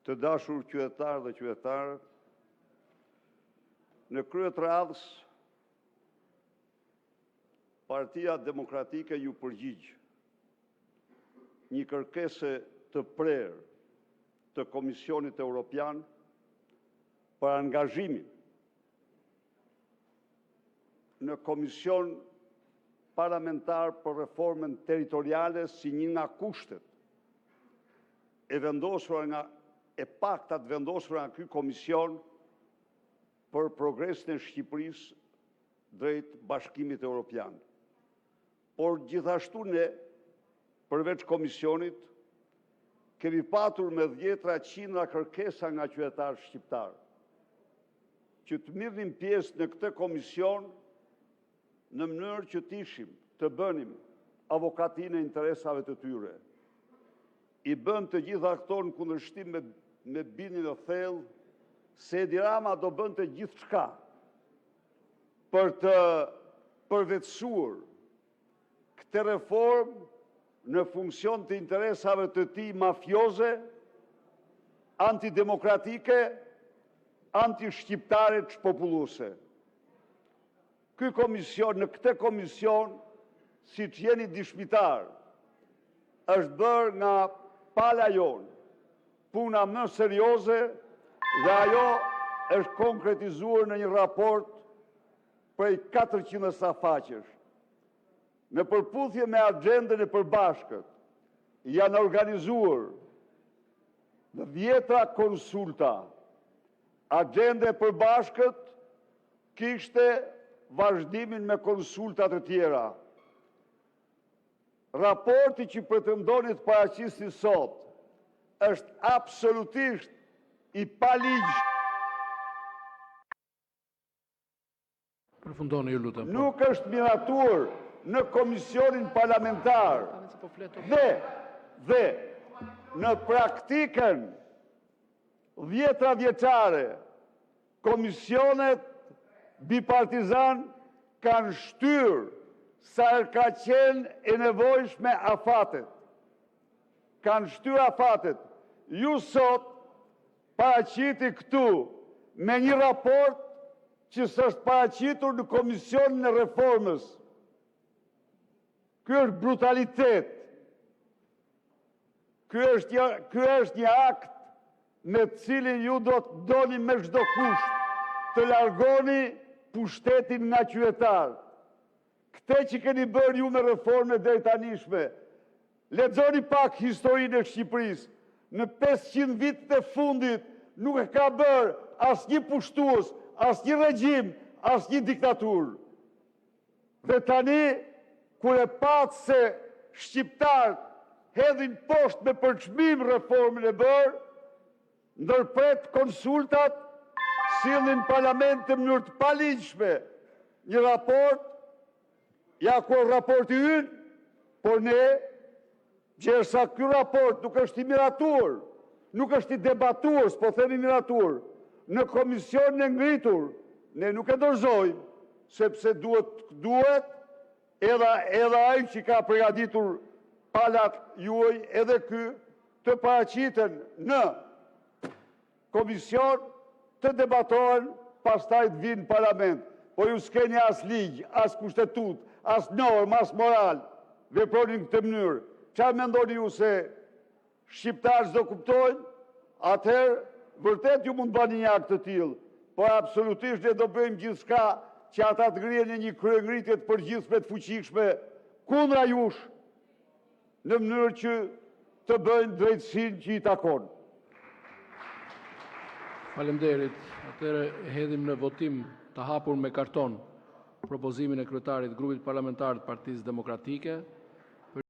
Të dashur qytetarë dhe qytetarë, në krye të radhës, Partia Demokratike ju përgjigj një kërkese të prerë të Komisionit Evropian për angazhimin në Komision Parlamentar për Reformën Territoriale si një nga kushtet e paktat vendosura nga ky komision për progresin e Shqipërisë drejt Bashkimit Evropian. Por gjithashtu ne, përveç komisionit, kemi patur me dhjetra qindra kërkesa nga qytetarë shqiptarë, që të mirnin pjesë në këtë komision në mënyrë që të bënim avokatinë e interesave të tyre. I bën të gjitha këto në kundërshtim me bindjen e thellë se Edi Rama do bënte gjithçka për të përvetësuar këtë reformë në funksion të interesave të tij mafioze, antidemokratike, antishqiptare, çpopulluese. Në këtë komision, siç jeni dishmitar, është bërë nga pala jonë puna më serioze dhe ajo është konkretizuar në një raport prej 400 faqesh. Në përputhje me agendën e përbashkët, janë organizuar 10 konsulta. Agenda e përbashkët kishte vazhdimin me konsultat të tjera. Raporti që pretendoni të paraqisni sot është absolutisht i paligj. Përfundoni ju lutem. Nuk është miratuar në komisionin parlamentar dhe në praktikën 10 vjeçare komisionet bipartizan kanë shtyrë sa ka qenë e nevojshme afatet. Kanë shtyrë afatet. Ju sot paraqiti këtu me një raport që s'është paraqitur në Komisionin e Reformës. Ky është brutalitet. Ky është një akt me të cilin ju do të doni me çdo kusht të largoni pushtetin nga qytetarë. Këte që keni bërë ju me reforme drejtanishme, lexoni pak historinë e Shqipërisë. Në 500 vitet e fundit nuk e ka bërë asnjë pushtues, asnjë regjim, asnjë diktaturë. Dhe tani, kur e patë se shqiptarët hedhin poshtë me përçmim reformën e bërë, ndërpret konsultat, sillnin parlament në mënyrë të paligjshme një raport, ja ku raporti ynë, por ne, gjersa ky raport nuk është i miratuar, nuk është i debatuar, s'po themi miratuar, në komisionin e ngritur, ne nuk e dorëzojmë, sepse duhet edhe ai që ka përgatitur palat juaj, edhe ky, të paraqiten në komision, të debatohen, pastaj të vinë në parlament. Po ju s'keni as ligj, as kushtetut, as norm, as moral, veproni në këtë mënyrë. Çfarë mendoni ju se shqiptarët s'do kuptojnë? Atëherë, vërtet ju mund bani një akt të tillë, por absolutisht ne do bëjmë gjithçka që ata të ngrihen në një kryengritje të përgjithshme të fuqishme kundra jush, në mënyrë që të bëjnë drejtësinë që i takon. Faleminderit. Atëherë hedhim në votim të hapur me karton propozimin e kryetarit të grupit parlamentar të Partisë Demokratike.